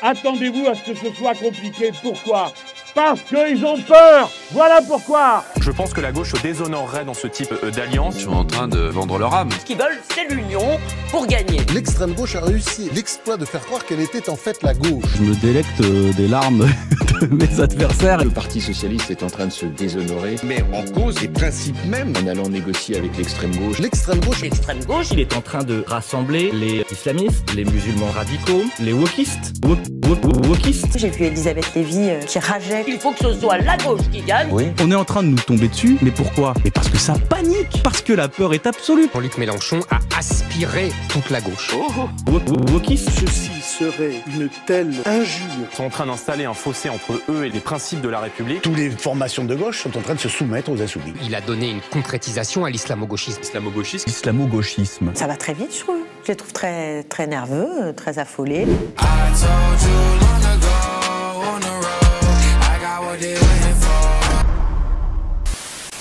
Attendez-vous à ce que ce soit compliqué. Pourquoi? Parce qu'ils ont peur. Voilà pourquoi. Je pense que la gauche se déshonorerait dans ce type d'alliance. Ils sont en train de vendre leur âme. Ce qu'ils veulent, c'est l'union pour gagner. L'extrême gauche a réussi l'exploit de faire croire qu'elle était en fait la gauche. Je me délecte des larmes de mes adversaires. Le Parti socialiste est en train de se déshonorer. Mais en cause les principes même. En allant négocier avec l'extrême gauche. L'extrême gauche. L'extrême gauche. Il est en train de rassembler les islamistes, les musulmans radicaux, les wokistes. Wokistes. J'ai vu Elisabeth Lévy qui rageait. Il faut que ce soit la gauche qui gagne. Oui. On est en train de nous tomber dessus, mais pourquoi? Mais parce que ça panique, parce que la peur est absolue. Jean-Luc Mélenchon a aspiré toute la gauche. Wokistes. Ceci serait une telle injure. Ils sont en train d'installer un fossé entre eux et les principes de la République. Toutes les formations de gauche sont en train de se soumettre aux insoumis. Il a donné une concrétisation à l'islamo-gauchisme. Islamo-gauchisme. Islamo-gauchisme. Ça va très vite, je trouve. Je les trouve très, très nerveux, très affolés.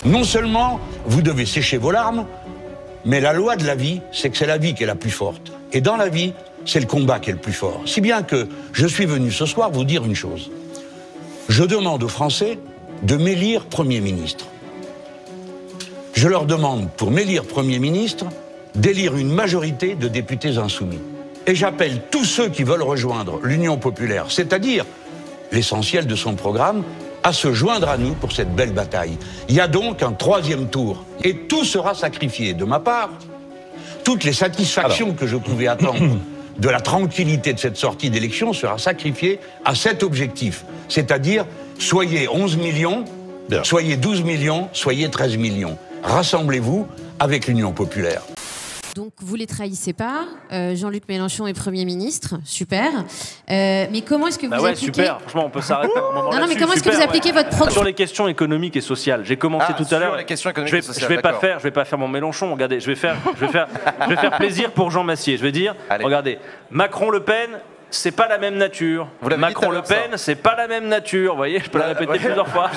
Non seulement vous devez sécher vos larmes, mais la loi de la vie, c'est que c'est la vie qui est la plus forte. Et dans la vie, c'est le combat qui est le plus fort. Si bien que je suis venu ce soir vous dire une chose. Je demande aux Français de m'élire Premier ministre. Je leur demande, pour m'élire Premier ministre, d'élire une majorité de députés insoumis. Et j'appelle tous ceux qui veulent rejoindre l'Union populaire, c'est-à-dire l'essentiel de son programme, à se joindre à nous pour cette belle bataille. Il y a donc un troisième tour. Et tout sera sacrifié de ma part. Toutes les satisfactions que je pouvais attendre de la tranquillité de cette sortie d'élection sera sacrifiée à cet objectif. C'est-à-dire, soyez 11 millions, soyez 12 millions, soyez 13 millions. Rassemblez-vous avec l'Union populaire. Donc vous les trahissez pas, Jean-Luc Mélenchon est Premier ministre, super. Mais comment est-ce que vous appliquez... super, franchement on peut s'arrêter un moment là-dessus. Non mais comment est-ce que vous appliquez votre programme sur les questions économiques et sociales? J'ai commencé tout à l'heure. Je vais pas faire mon Mélenchon, regardez, je vais faire plaisir pour Jean Massier. Je vais dire, regardez, Macron-Le Pen, c'est pas la même nature. Macron-Le Pen, c'est pas la même nature. Vous voyez, je peux la répéter plusieurs fois.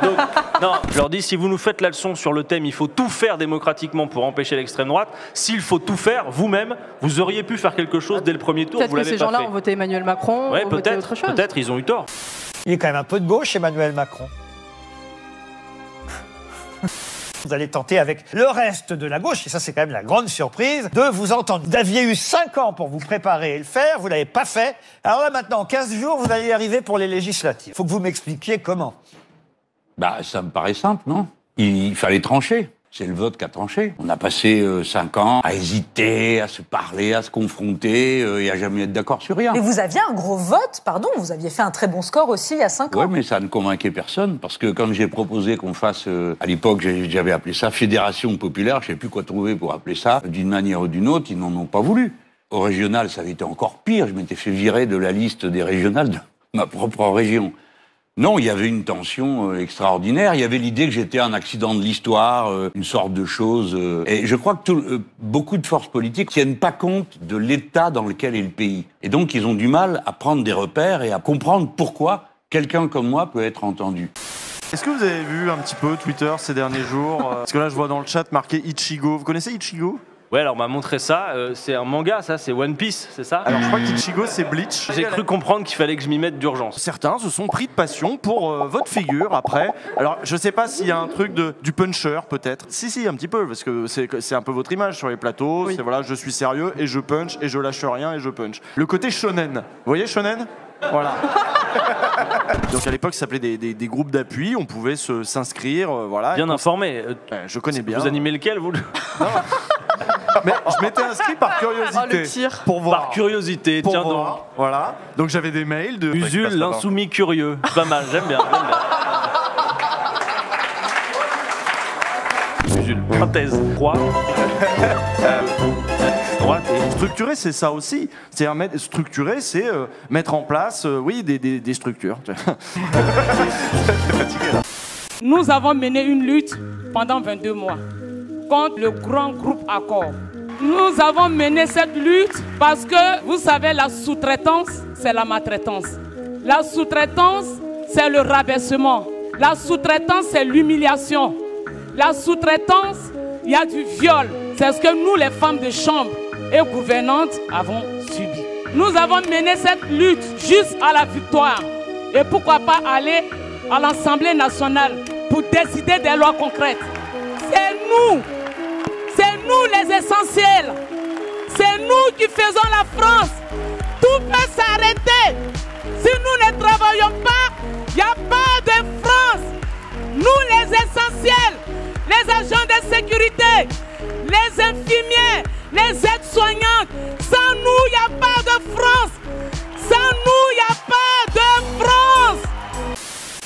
Donc, non, je leur dis, si vous nous faites la leçon sur le thème, il faut tout faire démocratiquement pour empêcher l'extrême droite. S'il faut tout faire, vous-même, vous auriez pu faire quelque chose dès le premier tour. Peut-être que ces gens-là ont voté Emmanuel Macron. Ouais, peut-être, ils ont eu tort. Il est quand même un peu de gauche, Emmanuel Macron. Vous allez tenter avec le reste de la gauche, et ça c'est quand même la grande surprise, de vous entendre. Vous aviez eu 5 ans pour vous préparer et le faire, vous ne l'avez pas fait. Alors là maintenant, en 15 jours, vous allez y arriver pour les législatives. Il faut que vous m'expliquiez comment. Ça me paraît simple, non? Il fallait trancher. C'est le vote qui a tranché. On a passé 5 ans à hésiter, à se parler, à se confronter et à jamais être d'accord sur rien. Mais vous aviez un gros vote, pardon, vous aviez fait un très bon score aussi il y a 5 ans. Oui, mais ça ne convainquait personne, parce que quand j'ai proposé qu'on fasse, à l'époque j'avais appelé ça Fédération populaire, je ne sais plus quoi trouver pour appeler ça, d'une manière ou d'une autre, ils n'en ont pas voulu. Au régional, ça avait été encore pire, je m'étais fait virer de la liste des régionales de ma propre région. Non, il y avait une tension extraordinaire. Il y avait l'idée que j'étais un accident de l'histoire, une sorte de chose. Et je crois que beaucoup de forces politiques tiennent pas compte de l'état dans lequel est le pays. Et donc, ils ont du mal à prendre des repères et à comprendre pourquoi quelqu'un comme moi peut être entendu. Est-ce que vous avez vu un petit peu Twitter ces derniers jours? Parce que là, je vois dans le chat marqué Ichigo. Vous connaissez Ichigo? Ouais, alors on m'a montré ça, c'est un manga, ça, c'est One Piece, c'est ça? Alors je crois qu'Ichigo c'est Bleach. J'ai cru comprendre qu'il fallait que je m'y mette d'urgence. Certains se sont pris de passion pour votre figure après. Alors je sais pas s'il y a un truc du puncher peut-être. Si, un petit peu, parce que c'est un peu votre image sur les plateaux. Oui. C'est voilà, je suis sérieux et je punch et je lâche rien et je punch. Le côté shonen, vous voyez shonen? Voilà. Donc à l'époque, ça s'appelait des groupes d'appui, on pouvait s'inscrire, voilà. Bien informé. Je connais bien. Vous animez lequel, vous? Non. Mais je m'étais inscrit par curiosité. Oh, le tir. Pour voir. Par curiosité, tiens donc. Voilà. Donc j'avais des mails de Usul, l'insoumis curieux. Pas mal, j'aime bien. Usul, synthèse. 3. Structurer, c'est ça aussi. Structurer, c'est mettre en place, des structures. Nous avons mené une lutte pendant 22 mois contre le grand groupe Accor. Nous avons mené cette lutte parce que, vous savez, la sous-traitance, c'est la maltraitance. La sous-traitance, c'est le rabaissement. La sous-traitance, c'est l'humiliation. La sous-traitance, il y a du viol. C'est ce que nous, les femmes de chambre et gouvernantes, avons subi. Nous avons mené cette lutte jusqu'à la victoire. Et pourquoi pas aller à l'Assemblée nationale pour décider des lois concrètes. C'est nous les essentiels. C'est nous qui faisons la France. Tout peut s'arrêter. Si nous ne travaillons pas, il n'y a pas de France. Nous les essentiels, les agents de sécurité, les infirmiers, les aides-soignantes, sans nous, il n'y a pas de France. Sans nous, il n'y a pas de France.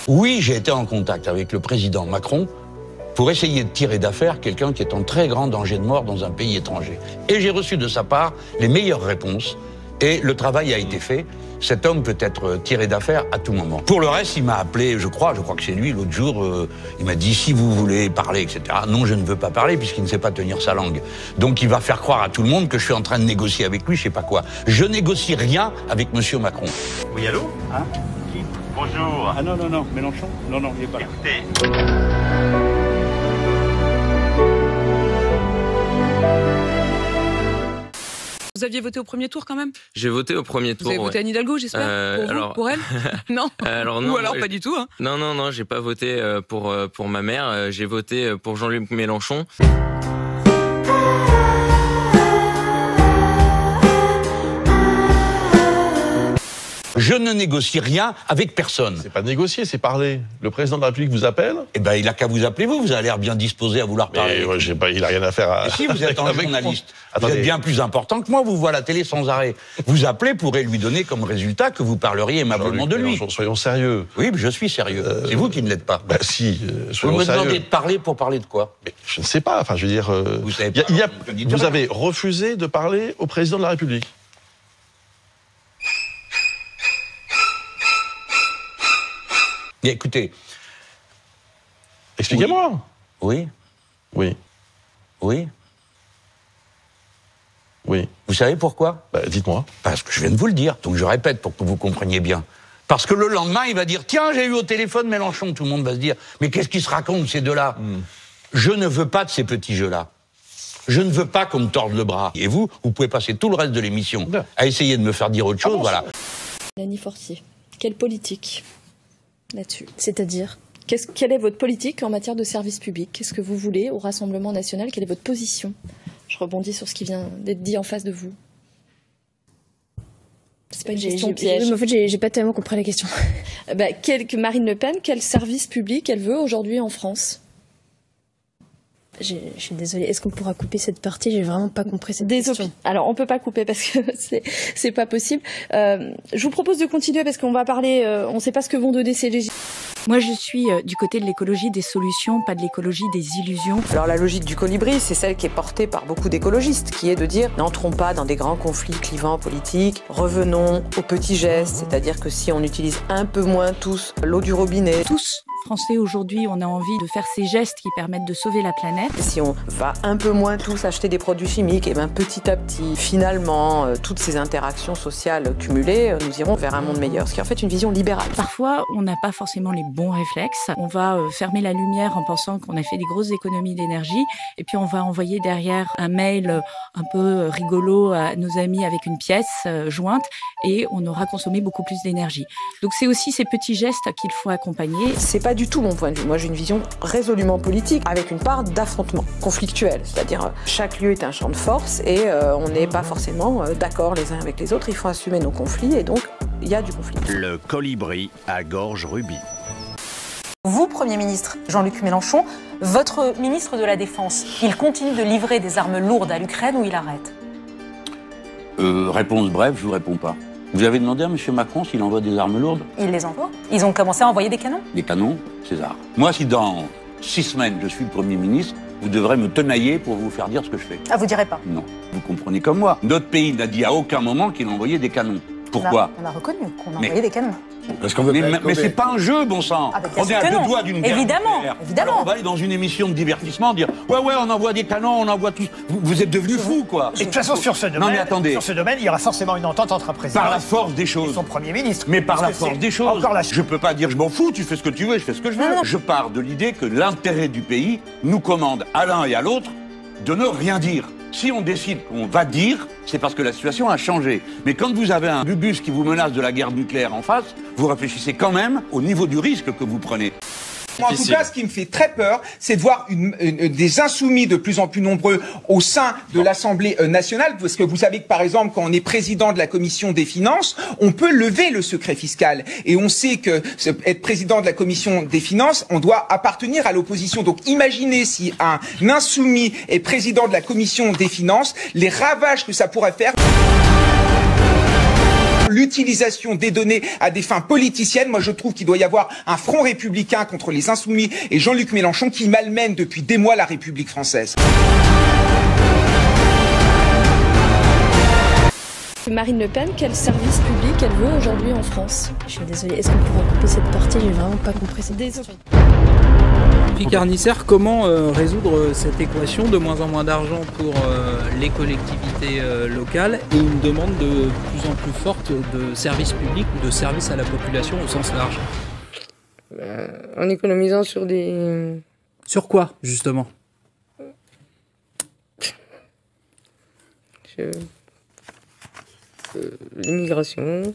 Oui, j'ai été en contact avec le président Macron pour essayer de tirer d'affaire quelqu'un qui est en très grand danger de mort dans un pays étranger. Et j'ai reçu de sa part les meilleures réponses et le travail a été fait. Cet homme peut être tiré d'affaire à tout moment. Pour le reste, il m'a appelé, je crois que c'est lui, l'autre jour, il m'a dit si vous voulez parler, etc. Non, je ne veux pas parler puisqu'il ne sait pas tenir sa langue. Donc il va faire croire à tout le monde que je suis en train de négocier avec lui, je sais pas quoi. Je négocie rien avec monsieur Macron. Oui, allô? Hein? Qui? Bonjour. Ah non, Mélenchon? Non, il n'est pas là. Écoutez. Vous aviez voté au premier tour quand même? J'ai voté au premier tour. Vous avez voté Anne Hidalgo, j'espère? Pour vous? Pour elle? Non. Non. Ou alors pas du tout, hein? Non, j'ai pas voté pour ma mère. J'ai voté pour Jean-Luc Mélenchon. Je ne négocie rien avec personne. C'est pas négocier, c'est parler. Le président de la République vous appelle? Eh ben, il a qu'à vous appeler vous avez l'air bien disposé à vouloir parler. Mais il a rien à faire à... Et si vous êtes un journaliste, vous êtes bien plus important que moi, vous voyez la télé sans arrêt. Vous appelez pourrait lui donner comme résultat que vous parleriez aimablement de lui. Soyons sérieux. Oui, mais je suis sérieux. C'est vous qui ne l'êtes pas. Ben si, soyons vous me sérieux. demandez de parler pour parler de quoi? Mais je ne sais pas, enfin je veux dire... vous avez refusé de parler au président de la République. Écoutez. Expliquez-moi. Oui. Oui. Oui. Oui. Vous savez pourquoi? Dites-moi. Parce que je viens de vous le dire, donc je répète pour que vous compreniez bien. Parce que le lendemain, il va dire, tiens, j'ai eu au téléphone Mélenchon. Tout le monde va se dire, mais qu'est-ce qu'ils se racontent ces deux-là? Je ne veux pas de ces petits jeux-là. Je ne veux pas qu'on me torde le bras. Et vous pouvez passer tout le reste de l'émission à essayer de me faire dire autre chose, voilà. Mélanie Fortier, quelle politique là-dessus? C'est-à-dire, quelle est votre politique en matière de service public? Qu'est-ce que vous voulez au Rassemblement national? Quelle est votre position? Je rebondis sur ce qui vient d'être dit en face de vous. C'est pas une question piège. Mais en fait, j'ai pas tellement compris la question. Marine Le Pen, quel service public elle veut aujourd'hui en France? Je suis désolée. Est-ce qu'on pourra couper cette partie? J'ai vraiment pas compris cette question. Alors, on peut pas couper parce que c'est pas possible. Je vous propose de continuer parce qu'on va parler. On sait pas ce que vont donner ces législatives. Moi, je suis du côté de l'écologie des solutions, pas de l'écologie des illusions. Alors, la logique du colibri, c'est celle qui est portée par beaucoup d'écologistes, qui est de dire n'entrons pas dans des grands conflits clivants politiques, revenons aux petits gestes, c'est-à-dire que si on utilise un peu moins tous l'eau du robinet. Tous Français aujourd'hui, on a envie de faire ces gestes qui permettent de sauver la planète. Si on va un peu moins tous acheter des produits chimiques, et bien petit à petit, finalement, toutes ces interactions sociales cumulées, nous irons vers un monde meilleur, ce qui est en fait une vision libérale. Parfois, on n'a pas forcément les bons réflexes. On va fermer la lumière en pensant qu'on a fait des grosses économies d'énergie, et puis on va envoyer derrière un mail un peu rigolo à nos amis avec une pièce jointe, et on aura consommé beaucoup plus d'énergie. Donc c'est aussi ces petits gestes qu'il faut accompagner. C'est pas du tout mon point de vue. Moi, j'ai une vision résolument politique, avec une part d'affrontement conflictuel. C'est-à-dire, chaque lieu est un champ de force et on n'est pas forcément d'accord les uns avec les autres. Il faut assumer nos conflits et donc, il y a du conflit. Le colibri à gorge rubis. Vous, Premier ministre Jean-Luc Mélenchon, votre ministre de la Défense, il continue de livrer des armes lourdes à l'Ukraine ou il arrête? Réponse brève, je vous réponds pas. Vous avez demandé à M. Macron s'il envoie des armes lourdes? Il les envoie. Ils ont commencé à envoyer des canons. Des canons, César. Moi, si dans 6 semaines, je suis le Premier ministre, vous devrez me tenailler pour vous faire dire ce que je fais. Ah, vous direz pas? Non. Vous comprenez comme moi. Notre pays n'a dit à aucun moment qu'il envoyait des canons. Pourquoi? On a reconnu qu'on envoyait des canons. Parce qu'on veut mais c'est pas un jeu, bon sang. On est à deux doigts d'une guerre. Évidemment. Alors on va aller dans une émission de divertissement dire ouais, on envoie des canons, on envoie tout. Vous êtes devenus fous, quoi. Et de toute façon, sur ce domaine, non, mais attendez. sur ce domaine, il y aura forcément une entente entre un président par la force des choses. Et son Premier ministre. Mais par la force des choses. Encore je peux pas dire je m'en fous, tu fais ce que tu veux, je fais ce que je veux. Non. Je pars de l'idée que l'intérêt du pays nous commande à l'un et à l'autre de ne rien dire. Si on décide qu'on va dire, c'est parce que la situation a changé. Mais quand vous avez un bubus qui vous menace de la guerre nucléaire en face, vous réfléchissez quand même au niveau du risque que vous prenez. En tout cas, ce qui me fait très peur, c'est de voir des insoumis de plus en plus nombreux au sein de l'Assemblée nationale, parce que vous savez que, par exemple, quand on est président de la Commission des finances, on peut lever le secret fiscal. Et on sait que être président de la Commission des finances, on doit appartenir à l'opposition. Donc imaginez si un insoumis est président de la Commission des finances, les ravages que ça pourrait faire. L'utilisation des données à des fins politiciennes. Moi, je trouve qu'il doit y avoir un front républicain contre les insoumis et Jean-Luc Mélenchon qui malmène depuis des mois la République française. Marine Le Pen, quel service public elle veut aujourd'hui en France? Je suis désolée, est-ce qu'on pourra couper cette partie? J'ai vraiment pas compris cette question. Picard Nisser, comment résoudre cette équation de moins en moins d'argent pour les collectivités locales et une demande de plus en plus forte de services publics ou de services à la population au sens large? En économisant sur des... Sur quoi, justement? L'immigration.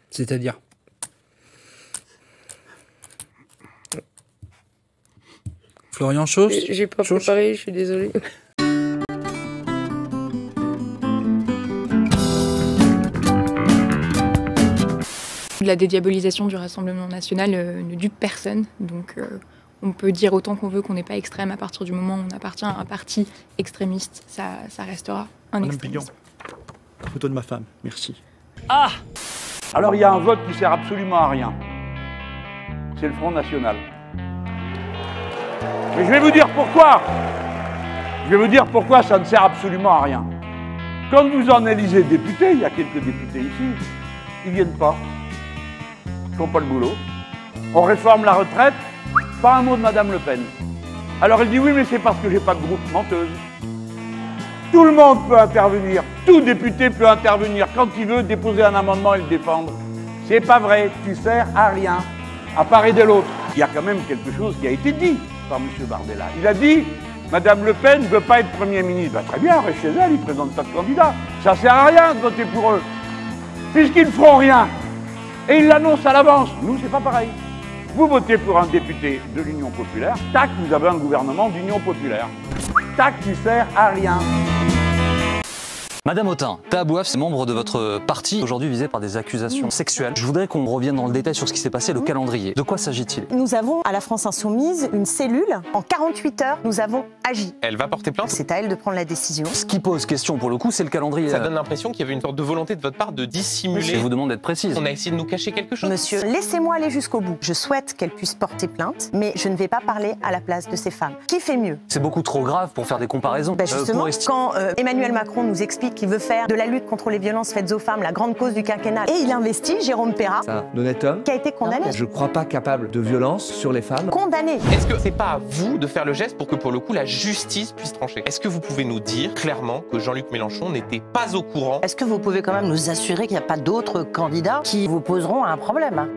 C'est-à-dire? Florian Chausse? J'ai pas préparé, je suis désolée. La dédiabolisation du Rassemblement national ne dupe personne, donc on peut dire autant qu'on veut qu'on n'est pas extrême. À partir du moment où on appartient à un parti extrémiste, ça restera un extrémisme. Photo de ma femme, merci. Ah! Alors il y a un vote qui sert absolument à rien. C'est le Front National. Mais je vais vous dire pourquoi. Je vais vous dire pourquoi ça ne sert absolument à rien. Quand vous en élisez députés, il y a quelques députés ici, ils viennent pas. Ils font pas le boulot. On réforme la retraite, pas un mot de Madame Le Pen. Alors elle dit oui, mais c'est parce que j'ai pas de groupe. Menteuse. Tout le monde peut intervenir, tout député peut intervenir quand il veut déposer un amendement et le défendre. C'est pas vrai, tu sers à rien, à part aider l'autre. Il y a quand même quelque chose qui a été dit par M. Bardella. Il a dit, Madame Le Pen ne veut pas être Premier ministre. Ben, très bien, reste chez elle, ils ne présentent pas de candidat. Ça sert à rien de voter pour eux, puisqu'ils ne feront rien. Et ils l'annoncent à l'avance. Nous, c'est pas pareil. Vous votez pour un député de l'Union populaire, tac, vous avez un gouvernement d'Union populaire. Tac, qui sert à rien. Madame Autain, Tahabouaf, membre de votre parti, aujourd'hui visé par des accusations sexuelles. Je voudrais qu'on revienne dans le détail sur ce qui s'est passé, le calendrier. De quoi s'agit-il? Nous avons à la France Insoumise une cellule. En 48 heures, nous avons agi. Elle va porter plainte? C'est à elle de prendre la décision. Ce qui pose question pour le coup, c'est le calendrier. Ça donne l'impression qu'il y avait une sorte de volonté de votre part de dissimuler. Je vous demande d'être précise. On a essayé de nous cacher quelque chose. Monsieur, laissez-moi aller jusqu'au bout. Je souhaite qu'elle puisse porter plainte, mais je ne vais pas parler à la place de ces femmes. Qui fait mieux? C'est beaucoup trop grave pour faire des comparaisons. Justement, quand Emmanuel Macron nous explique qu'il veut faire de la lutte contre les violences faites aux femmes la grande cause du quinquennat, et il investit Jérôme Perra, un honnête homme, qui a été condamné. Je ne crois pas capable de violence sur les femmes. Condamné. Est-ce que c'est pas à vous de faire le geste pour que pour le coup la justice puisse trancher? Est-ce que vous pouvez nous dire clairement que Jean-Luc Mélenchon n'était pas au courant? Est-ce que vous pouvez quand même nous assurer qu'il n'y a pas d'autres candidats qui vous poseront un problème?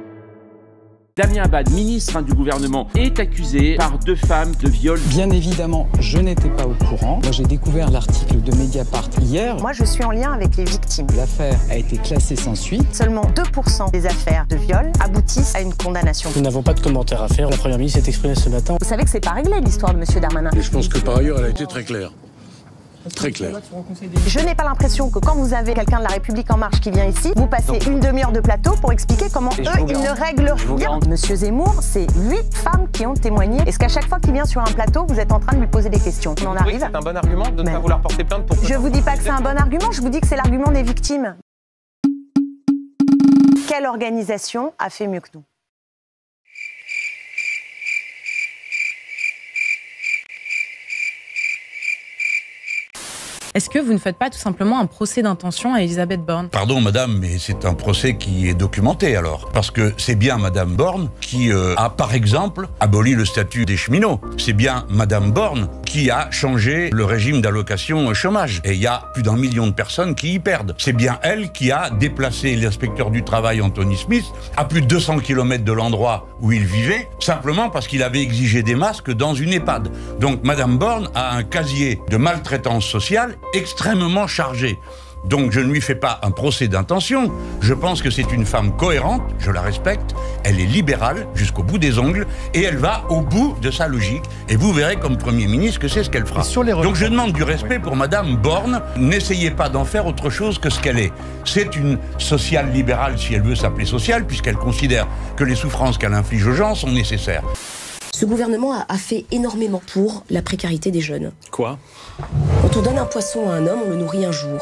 Damien Abad, ministre du gouvernement, est accusé par 2 femmes de viol. Bien évidemment, je n'étais pas au courant. Moi, j'ai découvert l'article de Mediapart hier. Moi, je suis en lien avec les victimes. L'affaire a été classée sans suite. Seulement 2% des affaires de viol aboutissent à une condamnation. Nous n'avons pas de commentaires à faire. La Première ministre s'est exprimée ce matin. Vous savez que c'est pas réglé, l'histoire de M. Darmanin. Et je pense que par ailleurs, elle a été très claire. Très clair. Je n'ai pas l'impression que quand vous avez quelqu'un de la République En Marche qui vient ici, vous passez une demi-heure de plateau pour expliquer comment eux, ils ne règlent rien. Monsieur Zemmour, c'est 8 femmes qui ont témoigné. Est-ce qu'à chaque fois qu'il vient sur un plateau, vous êtes en train de lui poser des questions? On en arrive. C'est un bon argument de ne pas vouloir porter plainte pour... Je vous dis pas que c'est un bon argument, je vous dis que c'est l'argument des victimes. Quelle organisation a fait mieux que nous? Est-ce que vous ne faites pas tout simplement un procès d'intention à Elisabeth Borne? Pardon madame, mais c'est un procès qui est documenté alors. Parce que c'est bien madame Borne qui a par exemple aboli le statut des cheminots. C'est bien madame Borne qui a changé le régime d'allocation chômage. Et il y a plus d'1 million de personnes qui y perdent. C'est bien elle qui a déplacé l'inspecteur du travail Anthony Smith à plus de 200 km de l'endroit où il vivait, simplement parce qu'il avait exigé des masques dans une EHPAD. Donc madame Borne a un casier de maltraitance sociale extrêmement chargé. Donc je ne lui fais pas un procès d'intention. Je pense que c'est une femme cohérente, je la respecte, elle est libérale jusqu'au bout des ongles et elle va au bout de sa logique. Et vous verrez comme Premier ministre que c'est ce qu'elle fera. Donc je demande du respect pour madame Borne. N'essayez pas d'en faire autre chose que ce qu'elle est. C'est une sociale libérale si elle veut s'appeler sociale, puisqu'elle considère que les souffrances qu'elle inflige aux gens sont nécessaires. Ce gouvernement a fait énormément pour la précarité des jeunes. Quoi? Quand on donne un poisson à un homme, on le nourrit un jour.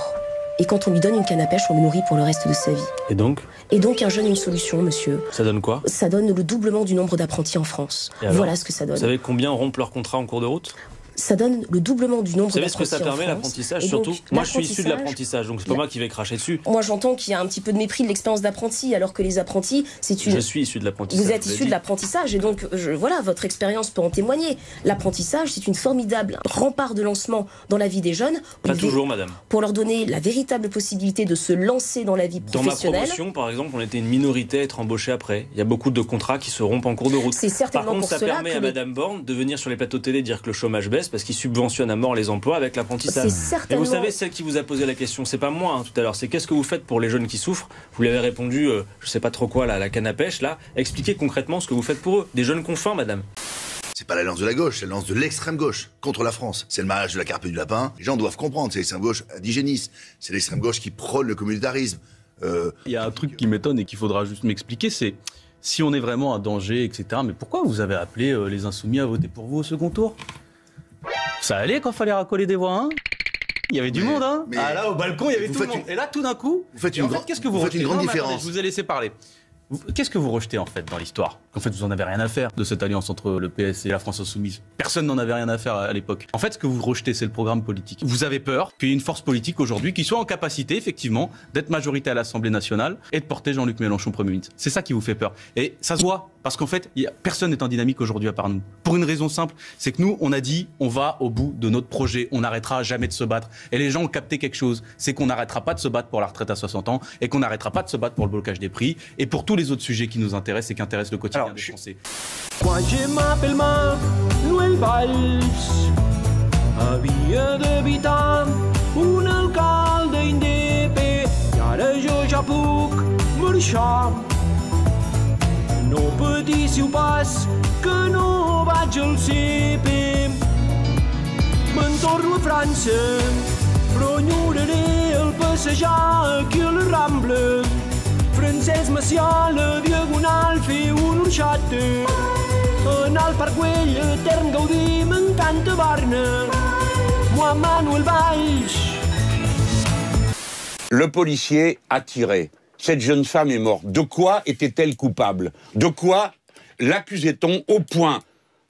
Et quand on lui donne une canne à pêche, on le nourrit pour le reste de sa vie. Et donc? Et donc un jeune, une solution, monsieur. Ça donne quoi? Ça donne le doublement du nombre d'apprentis en France. Voilà ce que ça donne. Vous savez combien rompent leur contrat en cours de route? Ça donne le doublement du nombre d'apprentis en France. Vous savez ce que ça permet l'apprentissage surtout? Moi je suis issu de l'apprentissage, donc c'est pas moi qui vais cracher dessus. Moi j'entends qu'il y a un petit peu de mépris de l'expérience d'apprenti, alors que les apprentis, c'est une... Je suis issu de l'apprentissage. Vous êtes issu de l'apprentissage, et donc voilà, votre expérience peut en témoigner. L'apprentissage, c'est une formidable rempart de lancement dans la vie des jeunes. Pas toujours, madame. Pour leur donner la véritable possibilité de se lancer dans la vie professionnelle. Dans ma promotion, par exemple, on était une minorité à être embauchée après. Il y a beaucoup de contrats qui se rompent en cours de route. C'est certainement par contre, pour ça permet à madame Borne de venir sur les plateaux télé dire que le chômage baisse parce qu'il subventionne à mort les emplois avec l'apprentissage. Et vous savez, celle qui vous a posé la question, c'est pas moi hein, tout à l'heure, c'est qu'est-ce que vous faites pour les jeunes qui souffrent? Vous lui avez répondu, je sais pas trop quoi, là, la canne à pêche, là. Expliquez concrètement ce que vous faites pour eux. Des jeunes confins, madame. C'est pas l'alliance de la gauche, c'est l'alliance de l'extrême gauche contre la France. C'est le mariage de la carpe et du lapin. Les gens doivent comprendre, c'est l'extrême gauche indigéniste. C'est l'extrême gauche qui prône le communautarisme. Il y a un truc qui m'étonne et qu'il faudra juste m'expliquer, c'est si on est vraiment un danger, etc. Mais pourquoi vous avez appelé les Insoumis à voter pour vous au second tour? Ça allait quand fallait racoler des voix, hein? Il y avait du monde, hein? Ah là, au balcon, il y avait tout le monde. Et là, tout d'un coup, qu'est-ce que vous rejetez? Une grande différence. Je vous ai laissé parler. Qu'est-ce que vous rejetez en fait dans l'histoire? En fait, vous en avez rien à faire de cette alliance entre le PS et la France Insoumise. Personne n'en avait rien à faire à l'époque. En fait, ce que vous rejetez, c'est le programme politique. Vous avez peur qu'il y ait une force politique aujourd'hui qui soit en capacité, effectivement, d'être majorité à l'Assemblée nationale et de porter Jean-Luc Mélenchon Premier ministre. C'est ça qui vous fait peur. Et ça se voit, parce qu'en fait, personne n'est en dynamique aujourd'hui à part nous. Pour une raison simple, c'est que nous, on a dit, on va au bout de notre projet, on n'arrêtera jamais de se battre. Et les gens ont capté quelque chose, c'est qu'on n'arrêtera pas de se battre pour la retraite à 60 ans et qu'on n'arrêtera pas de se battre pour le blocage des prix et pour tous les autres sujets qui nous intéressent et qui intéressent le quotidien des Français. Quan je m'appelle Manuel Valls havia d'evitar un alcalde independent i ara jo ja puc marxar. No patíssiu pas que no vaig al CP. Me'n torno a França, però enyoraré el passejar aquí a la Rambla. Francesc Macià, la Diagonal, fer una orxata. Anar al Parc Güell, etern gaudir, m'encanta Barna. Moi, Manuel Valls. Le policier a tiré. Cette jeune femme est morte. De quoi était-elle coupable? De quoi l'accusait-on au point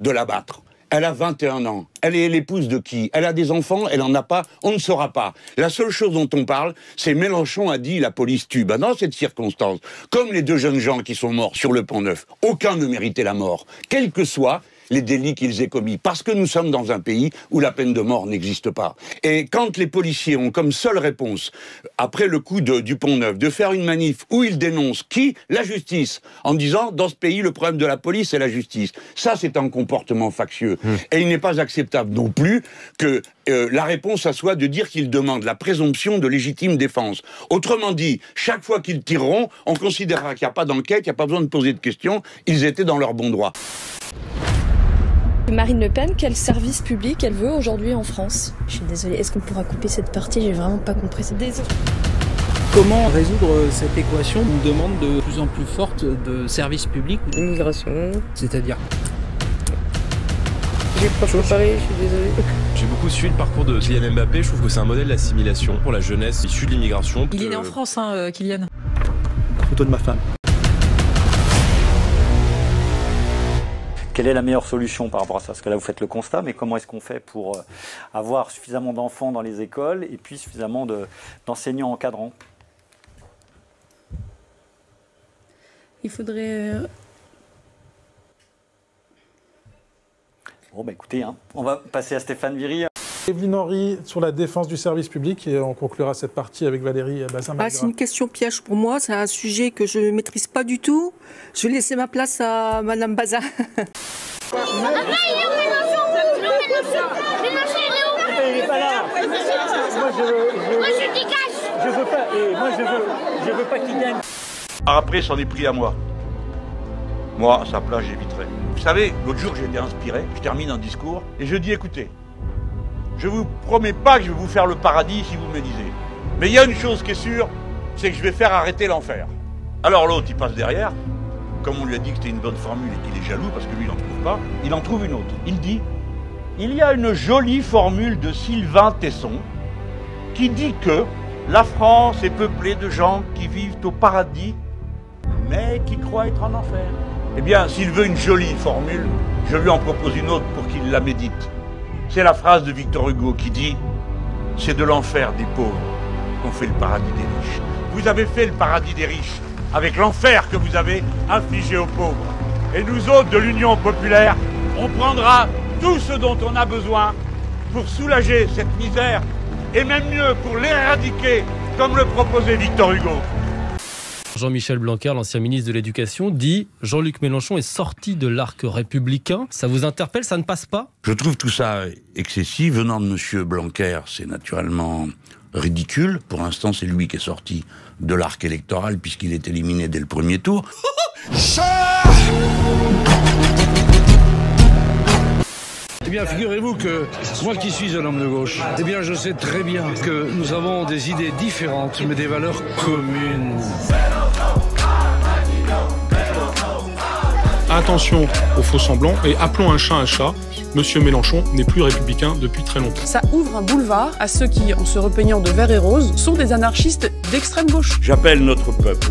de l'abattre? Elle a 21 ans. Elle est l'épouse de qui? Elle a des enfants? Elle n'en a pas? On ne saura pas. La seule chose dont on parle, c'est Mélenchon a dit la police tue. Ben dans cette circonstance, comme les deux jeunes gens qui sont morts sur le Pont-Neuf, aucun ne méritait la mort, quels que soient les délits qu'ils aient commis, parce que nous sommes dans un pays où la peine de mort n'existe pas. Et quand les policiers ont comme seule réponse, après le coup du Pont-Neuf, de faire une manif où ils dénoncent qui? La justice, en disant, dans ce pays, le problème de la police, c'est la justice. Ça, c'est un comportement factieux. Et il n'est pas acceptable non plus que la réponse, ça soit de dire qu'ils demandent la présomption de légitime défense. Autrement dit, chaque fois qu'ils tireront, on considérera qu'il n'y a pas d'enquête, il n'y a pas besoin de poser de questions, ils étaient dans leur bon droit. Marine Le Pen, quel service public elle veut aujourd'hui en France? Je suis désolée, est-ce qu'on pourra couper cette partie? J'ai vraiment pas compris. Désolée. Comment résoudre cette équation d'une demande de plus en plus forte de services publics? L'immigration. C'est-à-dire? J'ai pas préparé, je suis désolée. J'ai beaucoup suivi le parcours de Kylian Mbappé, je trouve que c'est un modèle d'assimilation pour la jeunesse issue de l'immigration. Il est né en France, hein, Kylian. Photo de ma femme. Quelle est la meilleure solution par rapport à ça? Parce que là, vous faites le constat, mais comment est-ce qu'on fait pour avoir suffisamment d'enfants dans les écoles et puis suffisamment d'enseignants encadrants? Il faudrait... Bon, bah écoutez, on va passer à Stéphane Viry. Evelyne Henry sur la défense du service public et on conclura cette partie avec Valérie Bazin-Malgras. C'est une question piège pour moi, c'est un sujet que je ne maîtrise pas du tout. Je vais laisser ma place à Madame Bazin. Il est pas là. Moi je dégage. Je veux pas. Et moi je veux pas qu'il gagne. Après, c'en est pris à moi. Moi, à sa place, j'éviterai. Vous savez, l'autre jour, j'ai été inspiré, je termine un discours, et je dis, écoutez, je vous promets pas que je vais vous faire le paradis si vous me le disez. Mais il y a une chose qui est sûre, c'est que je vais faire arrêter l'enfer. Alors l'autre, il passe derrière, comme on lui a dit que c'était une bonne formule et qu'il est jaloux, parce que lui, il n'en trouve pas, il en trouve une autre. Il dit, il y a une jolie formule de Sylvain Tesson, qui dit que la France est peuplée de gens qui vivent au paradis, mais qui croient être en enfer. Eh bien, s'il veut une jolie formule, je lui en propose une autre pour qu'il la médite. C'est la phrase de Victor Hugo qui dit « C'est de l'enfer des pauvres qu'on fait le paradis des riches ». Vous avez fait le paradis des riches avec l'enfer que vous avez infligé aux pauvres. Et nous autres de l'Union populaire, on prendra tout ce dont on a besoin pour soulager cette misère et même mieux pour l'éradiquer comme le proposait Victor Hugo. Jean-Michel Blanquer, l'ancien ministre de l'Éducation, dit « Jean-Luc Mélenchon est sorti de l'arc républicain ». Ça vous interpelle, ça ne passe pas? Je trouve tout ça excessif. Venant de M. Blanquer, c'est naturellement ridicule. Pour l'instant, c'est lui qui est sorti de l'arc électoral puisqu'il est éliminé dès le premier tour. Eh bien, figurez-vous que moi qui suis un homme de gauche, eh bien, je sais très bien que nous avons des idées différentes, mais des valeurs communes. Attention aux faux semblants et appelons un chat. Monsieur Mélenchon n'est plus républicain depuis très longtemps. Ça ouvre un boulevard à ceux qui, en se repeignant de vert et rose, sont des anarchistes d'extrême gauche. J'appelle notre peuple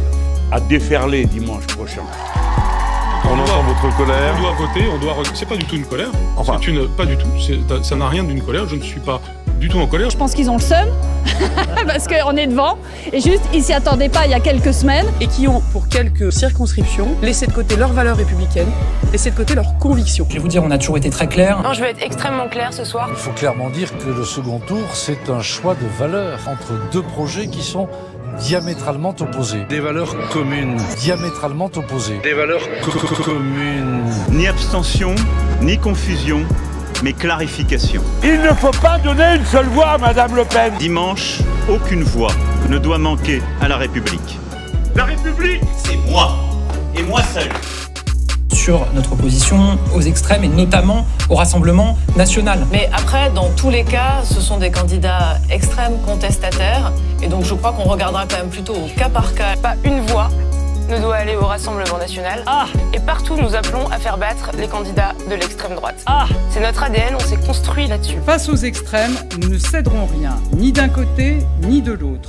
à déferler dimanche prochain. On entend votre colère. On doit voter, c'est pas du tout une colère. Enfin, pas du tout. Ça n'a rien d'une colère. Je ne suis pas du tout en colère. Je pense qu'ils ont le seum, parce qu'on est devant. Et juste, ils s'y attendaient pas il y a quelques semaines. Et qui ont, pour quelques circonscriptions, laissé de côté leurs valeurs républicaines, laissé de côté leurs convictions. Je vais vous dire, on a toujours été très clair. Non, je vais être extrêmement clair ce soir. Il faut clairement dire que le second tour, c'est un choix de valeurs entre deux projets qui sont diamétralement opposés. Des valeurs communes. Diamétralement opposées. Des valeurs communes. Ni abstention, ni confusion, mais clarification. Il ne faut pas donner une seule voix à Madame Le Pen. Dimanche, aucune voix ne doit manquer à la République. La République, c'est moi, et moi seul. Sur notre opposition aux extrêmes et notamment au Rassemblement national. Mais après, dans tous les cas, ce sont des candidats extrêmes contestataires. Et donc je crois qu'on regardera quand même plutôt au cas par cas. Pas une voix ne doit aller au Rassemblement national. Et partout, nous appelons à faire battre les candidats de l'extrême droite. C'est notre ADN, on s'est construit là-dessus. Face aux extrêmes, nous ne céderons rien, ni d'un côté, ni de l'autre.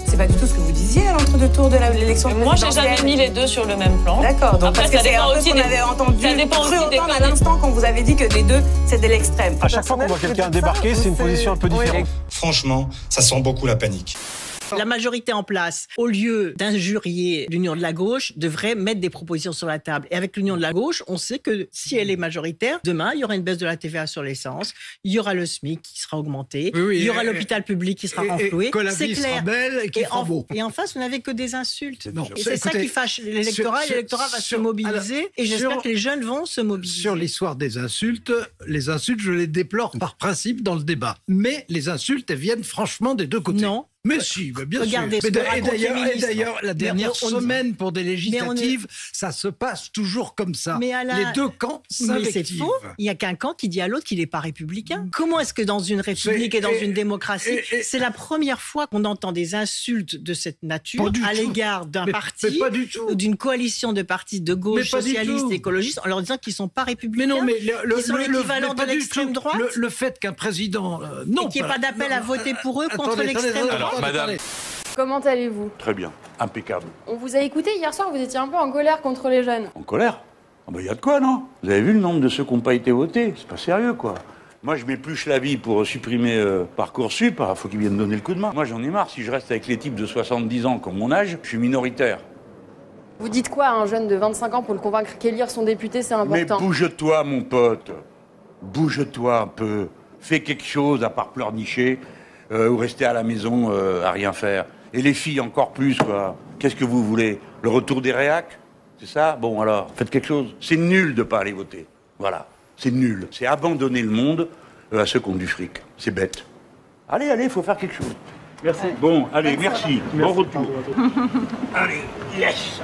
C'est pas du tout ce que vous disiez à l'entre-deux tours de l'élection présidentielle. Moi, j'ai jamais mis les deux sur le même plan. D'accord, donc après, parce que c'est un peu ce qu'on avait entendu, cru entendre à l'instant quand vous avez dit que les deux, c'était l'extrême. À chaque fois qu'on voit quelqu'un débarquer, c'est une position un peu différente. Franchement, ça sent beaucoup la panique. La majorité en place, au lieu d'injurier l'Union de la gauche, devrait mettre des propositions sur la table. Et avec l'Union de la gauche, on sait que si elle est majoritaire, demain, il y aura une baisse de la TVA sur l'essence, il y aura le SMIC qui sera augmenté, il y aura l'hôpital public qui sera renfloué. C'est clair. Et en face, vous n'avez que des insultes. Et c'est ça qui fâche l'électorat. L'électorat va se mobiliser et j'espère que les jeunes vont se mobiliser. Sur l'histoire des insultes, je les déplore par principe dans le débat. Mais les insultes, elles viennent franchement des deux côtés. Non. Mais si, bien Regardez, sûr. Et d'ailleurs, la dernière semaine pour des législatives, ça se passe toujours comme ça. Les deux camps s'invectivent. Mais c'est faux. Il n'y a qu'un camp qui dit à l'autre qu'il n'est pas républicain. Comment est-ce que dans une république et dans une démocratie, c'est la première fois qu'on entend des insultes de cette nature à l'égard d'un parti ou d'une coalition de partis de gauche, socialistes, écologistes, en leur disant qu'ils ne sont pas républicains, qu'ils sont l'équivalent de l'extrême droite. Le fait qu'un président... et qu'il n'y ait pas d'appel à voter pour eux contre l'extrême droite. Madame. Comment allez-vous? Très bien, impeccable. On vous a écouté hier soir, vous étiez un peu en colère contre les jeunes. En colère? Il y a de quoi, non? Vous avez vu le nombre de ceux qui n'ont pas été votés? C'est pas sérieux, quoi. Moi, je m'épluche la vie pour supprimer Parcoursup. Il faut qu'ils viennent donner le coup de main. Moi, j'en ai marre. Si je reste avec les types de 70 ans comme mon âge, je suis minoritaire. Vous dites quoi à un jeune de 25 ans pour le convaincre qu'élire son député, c'est important? Mais bouge-toi, mon pote. Bouge-toi un peu. Fais quelque chose à part pleurnicher ou rester à la maison à rien faire. Et les filles, encore plus, quoi. Qu'est-ce que vous voulez? Le retour des réacs? C'est ça? Bon, alors, faites quelque chose. C'est nul de ne pas aller voter. Voilà. C'est nul. C'est abandonner le monde à ceux qui ont du fric. C'est bête. Allez, il faut faire quelque chose. Merci. Bon, allez, merci. Bon retour. Allez, yes.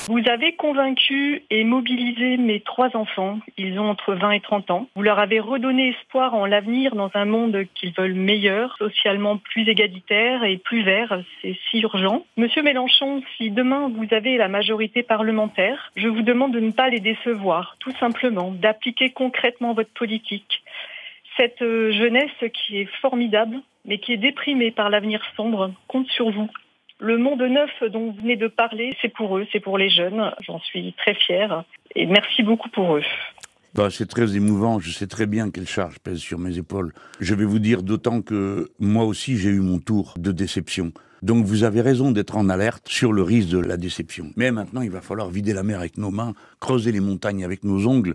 Vous avez convaincu et mobilisé mes 3 enfants. Ils ont entre 20 et 30 ans. Vous leur avez redonné espoir en l'avenir dans un monde qu'ils veulent meilleur, socialement plus égalitaire et plus vert. C'est si urgent. Monsieur Mélenchon, si demain vous avez la majorité parlementaire, je vous demande de ne pas les décevoir, tout simplement, d'appliquer concrètement votre politique. Cette jeunesse qui est formidable, mais qui est déprimée par l'avenir sombre, compte sur vous. Le monde neuf dont vous venez de parler, c'est pour eux, c'est pour les jeunes. J'en suis très fière et merci beaucoup pour eux. C'est très émouvant, je sais très bien quelle charge pèse sur mes épaules. Je vais vous dire d'autant que moi aussi j'ai eu mon tour de déception. Donc vous avez raison d'être en alerte sur le risque de la déception. Mais maintenant il va falloir vider la mer avec nos mains, creuser les montagnes avec nos ongles.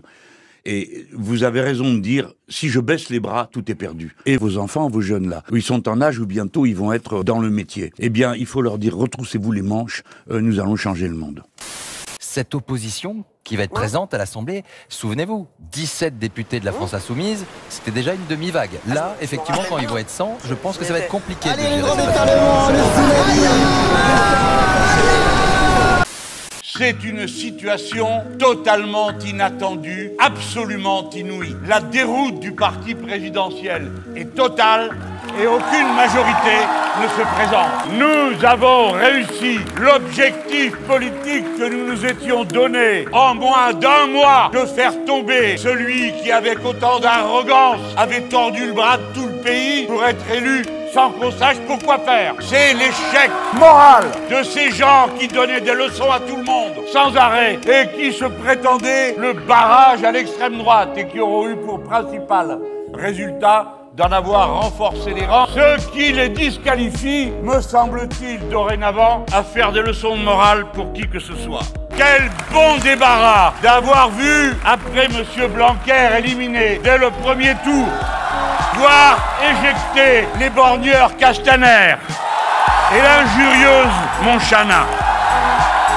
Et vous avez raison de dire, si je baisse les bras, tout est perdu. Et vos enfants, vos jeunes là, ils sont en âge où bientôt ils vont être dans le métier. Eh bien, il faut leur dire, retroussez-vous les manches, nous allons changer le monde. Cette opposition qui va être présente à l'Assemblée, souvenez-vous, 17 députés de la France Insoumise, c'était déjà une demi-vague. Là, effectivement, quand ils vont être 100, je pense que ça va être compliqué de gérer C'est une situation totalement inattendue, absolument inouïe. La déroute du parti présidentiel est totale et aucune majorité ne se présente. Nous avons réussi l'objectif politique que nous nous étions donné en moins d'1 mois de faire tomber celui qui, avec autant d'arrogance, avait tordu le bras de tout le pays pour être élu sans qu'on sache pourquoi faire. C'est l'échec moral de ces gens qui donnaient des leçons à tout le monde, sans arrêt, et qui se prétendaient le barrage à l'extrême droite et qui auront eu pour principal résultat d'en avoir renforcé les rangs, ce qui les disqualifie, me semble-t-il, dorénavant, à faire des leçons de morale pour qui que ce soit. Quel bon débarras d'avoir vu, après M. Blanquer éliminé dès le premier tour, voir éjecter les borgneurs Castaner et l'injurieuse Montchana.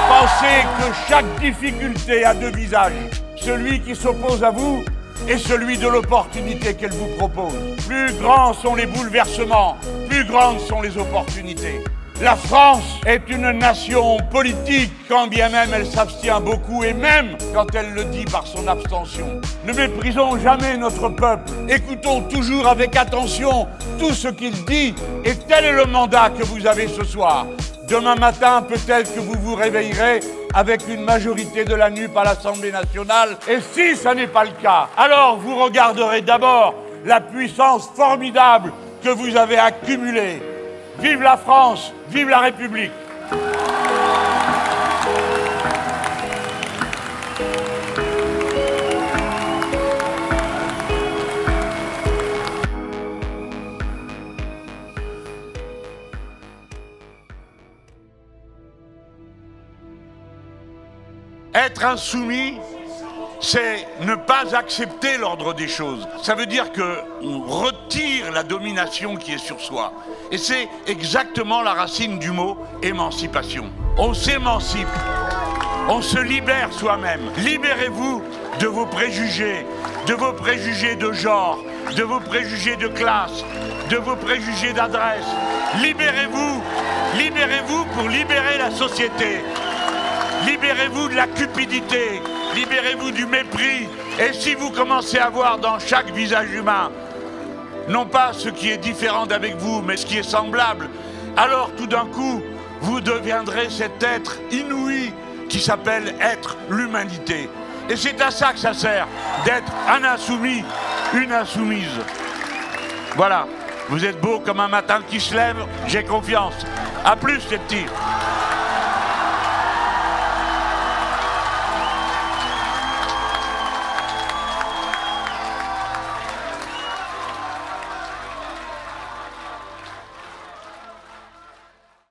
Pensez que chaque difficulté a 2 visages. Celui qui s'oppose à vous et celui de l'opportunité qu'elle vous propose. Plus grands sont les bouleversements, plus grandes sont les opportunités. La France est une nation politique, quand bien même elle s'abstient beaucoup, et même quand elle le dit par son abstention. Ne méprisons jamais notre peuple, écoutons toujours avec attention tout ce qu'il dit, et tel est le mandat que vous avez ce soir. Demain matin, peut-être que vous vous réveillerez avec une majorité de la NUP à l'Assemblée nationale, et si ça n'est pas le cas, alors vous regarderez d'abord la puissance formidable que vous avez accumulée. Vive la France, vive la République. Être insoumis, c'est ne pas accepter l'ordre des choses. Ça veut dire qu'on retire la domination qui est sur soi. Et c'est exactement la racine du mot émancipation. On s'émancipe, on se libère soi-même. Libérez-vous de vos préjugés de genre, de vos préjugés de classe, de vos préjugés d'adresse. Libérez-vous, libérez-vous pour libérer la société. Libérez-vous de la cupidité, libérez-vous du mépris. Et si vous commencez à voir dans chaque visage humain, non pas ce qui est différent d'avec vous, mais ce qui est semblable, alors tout d'un coup, vous deviendrez cet être inouï qui s'appelle être l'humanité. Et c'est à ça que ça sert, d'être un insoumis, une insoumise. Voilà, vous êtes beau comme un matin qui se lève, j'ai confiance. À plus les petits.